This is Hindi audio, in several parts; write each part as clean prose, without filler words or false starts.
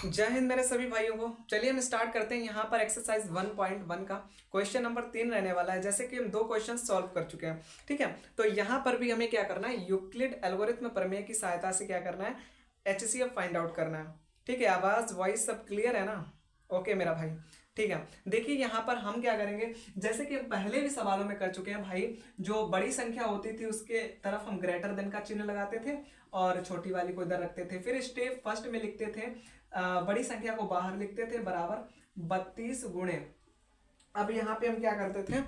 जय हिंद मेरे सभी भाइयों को। चलिए हम स्टार्ट करते हैं। यहाँ पर एक्सरसाइज 1.1 का क्वेश्चन नंबर 3 रहने वाला है। जैसे कि हम दो क्वेश्चन सॉल्व कर चुके हैं, ठीक है। तो यहाँ पर भी हमें क्या करना है, यूक्लिड एल्गोरिथम प्रमेय की सहायता से क्या करना है, एचसीएफ फाइंड आउट करना है। ठीक है, आवाज वॉइस सब क्लियर है ना? ओके मेरा भाई, ठीक है। देखिए यहाँ पर हम क्या करेंगे, जैसे कि हम पहले भी सवालों में कर चुके हैं भाई, जो बड़ी संख्या होती थी उसके तरफ हम ग्रेटर देन का चिन्ह लगाते थे और छोटी वाली को इधर रखते थे। फिर स्टेप फर्स्ट में लिखते थे, बड़ी संख्या को बाहर लिखते थे बराबर 32 गुणे। अब यहाँ पे हम क्या करते थे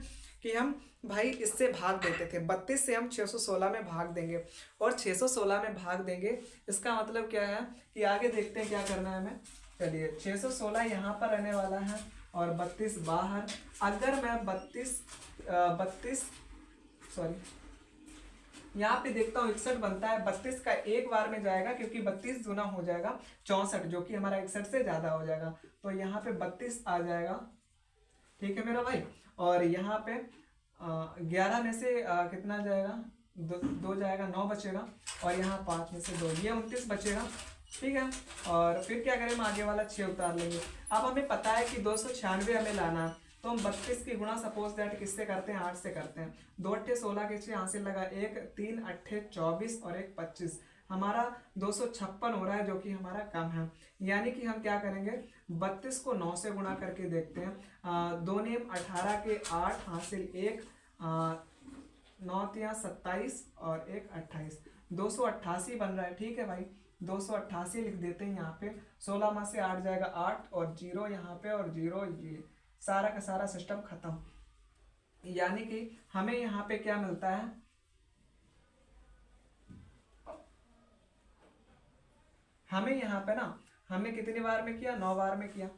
कि हम भाई इससे भाग देते थे। 32 से हम 616 में भाग देंगे और 616 में भाग देंगे। इसका मतलब क्या है कि आगे देखते हैं क्या करना है हमें। चलिए 616 यहाँ पर रहने वाला है और 32 बाहर। अगर मैं 32 सॉरी यहाँ पे देखता हूँ 61 बनता है। 32 का एक बार में जाएगा क्योंकि 32 गुना हो जाएगा 64, जो कि हमारा 61 से ज्यादा हो जाएगा। तो यहाँ पे 32 आ जाएगा, ठीक है मेरा भाई। और यहाँ पे 11 में से कितना जाएगा, दो जाएगा, 9 बचेगा। और यहाँ 5 में से 2, ये 29 बचेगा, ठीक है। और फिर क्या करें, हम आगे वाला 6 उतार लेंगे। अब हमें पता है कि 296 हमें लाना है, तो हम 32 की गुणा सपोज दैट किससे करते हैं, 8 से करते हैं। 2 अट्ठे 16 के 6 यहाँ से लगा 1, 3 अट्ठे 24 और 1 25। हमारा 256 हो रहा है, जो कि हमारा कम है। यानी कि हम क्या करेंगे, 32 को 9 से गुणा करके देखते हैं। 2 नेम 18 के 8 हासिल 1, 9 तिया 27 और 1 28, 288 बन रहा है, ठीक है भाई। 288 लिख देते हैं यहाँ पे। 16 में से 8 जाएगा 8 और 0 यहाँ पे और 0 ये, सारा का सारा सिस्टम खत्म। यानी कि हमें यहाँ पे क्या मिलता है, हमें यहाँ पे ना, हमने कितनी बार में किया, 9 बार में किया,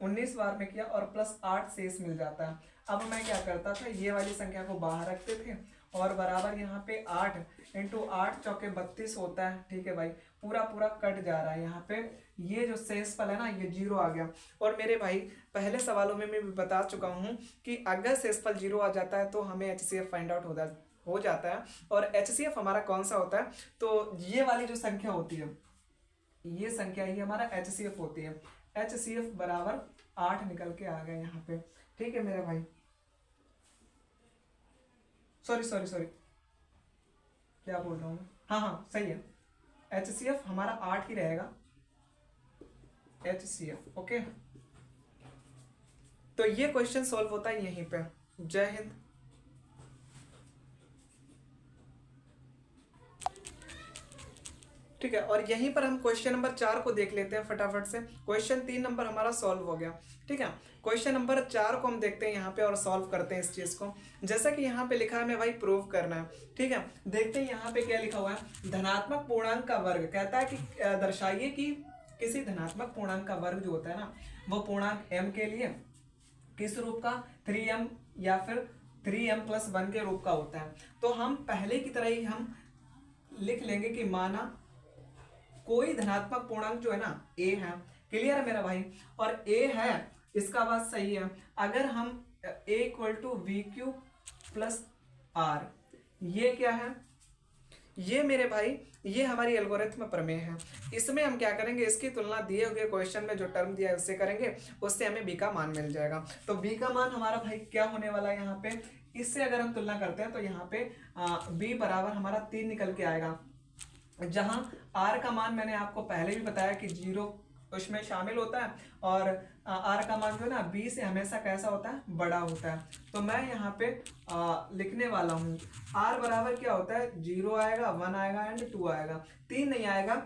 19 बार में किया और प्लस 8 शेष मिल जाता है। अब मैं क्या करता था, ये वाली संख्या को बाहर रखते थे और बराबर यहाँ पे 8 इंटू 8 चौके 32 होता है, ठीक है भाई। पूरा पूरा कट जा रहा है यहाँ पे, ये जो शेषफल है ना ये 0 आ गया। और मेरे भाई पहले सवालों में मैं भी बता चुका हूँ कि अगर शेषफल 0 आ जाता है तो हमें एचसीएफ फाइंड आउट हो जाता है। और एचसीएफ हमारा कौन सा होता है, तो ये वाली जो संख्या होती है, ये संख्या ही हमारा एचसीएफ होती है। एचसीएफ बराबर 8 निकल के आ गए यहाँ पे, ठीक है मेरे भाई। सॉरी सॉरी सॉरी, क्या बोल रहा हूँ मैं, हाँ हाँ सही है। एचसीएफ हमारा 8 ही रहेगा, एचसीएफ, ओके। तो ये क्वेश्चन सॉल्व होता है यहीं पे। जय हिंद। ठीक है, और यहीं पर हम क्वेश्चन नंबर 4 को देख लेते हैं फटाफट से। क्वेश्चन 3 नंबर हमारा सॉल्व हो गया, ठीक है। क्वेश्चन नंबर 4 को हम देखते हैं यहाँ पे और सॉल्व करते हैं इस चीज को। जैसा कि यहाँ पे लिखा है, हमें भाई प्रूव करना है, ठीक है। देखते हैं यहाँ पे क्या लिखा हुआ है। धनात्मक पूर्णांक का वर्ग कहता है कि दर्शाइए कि किसी धनात्मक पूर्णांक का वर्ग जो होता है ना, वो पूर्णांक m के लिए किस रूप का, 3m या फिर 3m+1 के रूप का होता है। तो हम पहले की तरह ही हम लिख लेंगे कि माना कोई धनात्मक पूर्णांक जो है ना a है, क्लियर है मेरा भाई। और a है, इसका बात सही है। अगर हम a = v³ + r, ये क्या है, ये मेरे भाई ये हमारी एल्गोरिथम प्रमेय है। इसमें हम क्या करेंगे, इसकी तुलना दिए हुए क्वेश्चन में जो टर्म दिया है उससे करेंगे, उससे हमें b का मान मिल जाएगा। तो b का मान हमारा भाई क्या होने वाला है यहाँ पे, इससे अगर हम तुलना करते हैं तो यहाँ पे b बराबर हमारा 3 निकल के आएगा। जहां r का मान मैंने आपको पहले भी बताया कि 0 उसमें शामिल होता है और r का मान जो है ना b से हमेशा कैसा होता है, बड़ा होता है। तो मैं यहाँ पे लिखने वाला हूँ r बराबर क्या होता है, 0 आएगा, 1 आएगा एंड 2 आएगा, 3 नहीं आएगा।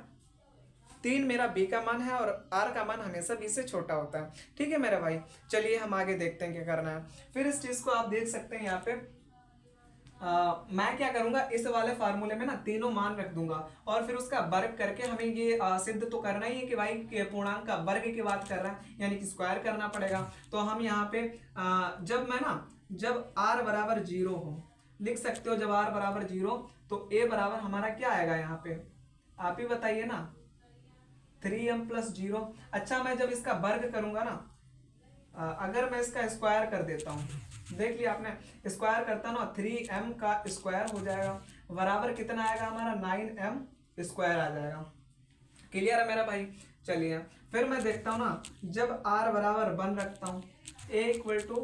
3 मेरा b का मान है और r का मान हमेशा b से छोटा होता है, ठीक है मेरा भाई। चलिए हम आगे देखते हैं क्या करना है। फिर इस चीज को आप देख सकते हैं यहाँ पे। मैं क्या करूंगा, इस वाले फार्मूले में ना तीनों मान रख दूंगा और फिर उसका वर्ग करके हमें ये सिद्ध तो करना ही है कि भाई पूर्णांक का वर्ग की बात कर रहा है, यानी कि स्क्वायर करना पड़ेगा। तो हम यहाँ पे जब r बराबर 0 हो, लिख सकते हो जब r बराबर 0 तो a बराबर हमारा क्या आएगा यहाँ पे, आप ही बताइए ना, 3m+0। अच्छा, मैं जब इसका वर्ग करूंगा ना, अगर मैं इसका स्क्वायर कर देता हूँ, देख लिया आपने, स्क्वायर करता ना 3m का स्क्वायर हो जाएगा, बराबर कितना आएगा हमारा, 9m² आ जाएगा, क्लियर है मेरा भाई। चलिए फिर मैं देखता हूँ ना, जब r बराबर 1 रखता हूँ, a equal to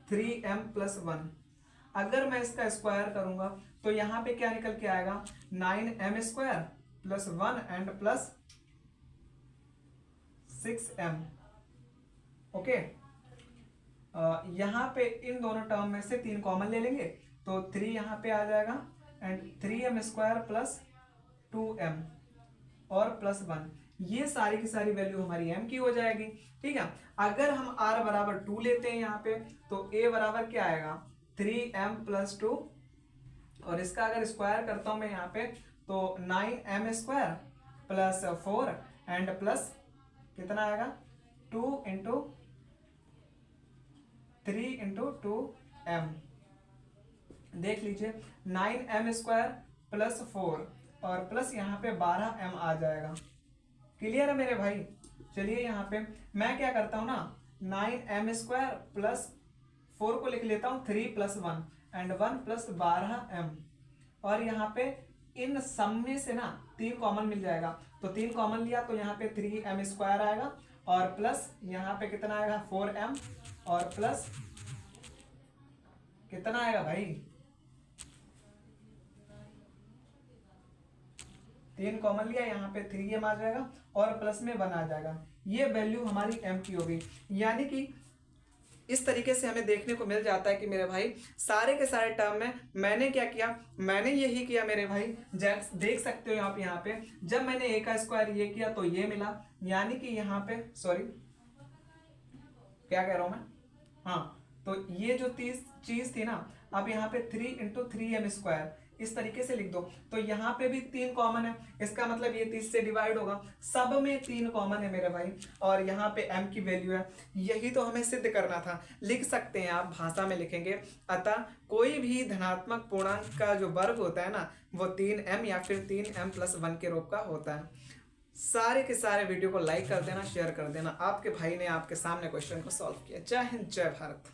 3m plus 1, अगर मैं इसका स्क्वायर करूंगा तो यहाँ पे क्या निकल के आएगा, 9m square plus 1 and plus 6m। Okay, यहाँ पे इन दोनों टर्म में से 3 कॉमन ले लेंगे तो 3 यहाँ पे आ जाएगा and 3m square plus 2m और प्लस 1, ये सारी की सारी वैल्यू हमारी m की हो जाएगी। ठीक है, अगर हम r बराबर 2 लेते हैं यहाँ पे तो a बराबर क्या आएगा, 3m प्लस 2, और इसका अगर स्क्वायर करता हूं मैं यहाँ पे तो 9m square plus 4 and plus कितना आएगा, 2 इंटू 3 इंटू 2m। देख लीजिए 9m स्क्वायर प्लस 4 और प्लस यहाँ पे 12m आ जाएगा। क्लियर है मेरे भाई। चलिए यहाँ पे मैं क्या करता हूँ ना, 9m स्क्वायर प्लस 4 को लिख लेता हूँ 3 प्लस 1 एंड 1 प्लस 12m, और यहाँ पे इन सम में से ना 3 कॉमन मिल जाएगा, तो 3 कॉमन लिया तो यहाँ पे 3m स्क्वायर आएगा और प्लस यहाँ पे कितना आएगा 4m और प्लस कितना आएगा भाई, 3 कॉमन लिया, यहाँ पे 3m आ जाएगा और प्लस में 1 आ जाएगा। ये वैल्यू हमारी m की होगी। यानी कि इस तरीके से हमें देखने को मिल जाता है कि मेरे भाई सारे के सारे टर्म में मैंने क्या किया, मैंने यही किया मेरे भाई। देख सकते हो आप यहाँ पे, जब मैंने a का स्क्वायर ये किया तो ये मिला, यानी कि यहाँ पे सॉरी क्या कह रहा हूं मैं, हाँ, तो ये जो चीज थी ना, अब यहाँ पे 3 इंटू 3m स्क्वायर इस तरीके से लिख दो, तो यहाँ पे भी 3 कॉमन है, इसका मतलब ये 30 से डिवाइड होगा, सब में 3 कॉमन है मेरे भाई, और यहाँ पे m की वैल्यू है। यही तो हमें सिद्ध करना था। लिख सकते हैं आप, भाषा में लिखेंगे, अतः कोई भी धनात्मक पूर्णांक का जो वर्ग होता है ना, वो 3m या फिर 3m प्लस 1 के रूप का होता है। सारे के सारे वीडियो को लाइक कर देना, शेयर कर देना। आपके भाई ने आपके सामने क्वेश्चन को सॉल्व किया। जय हिंद, जय भारत।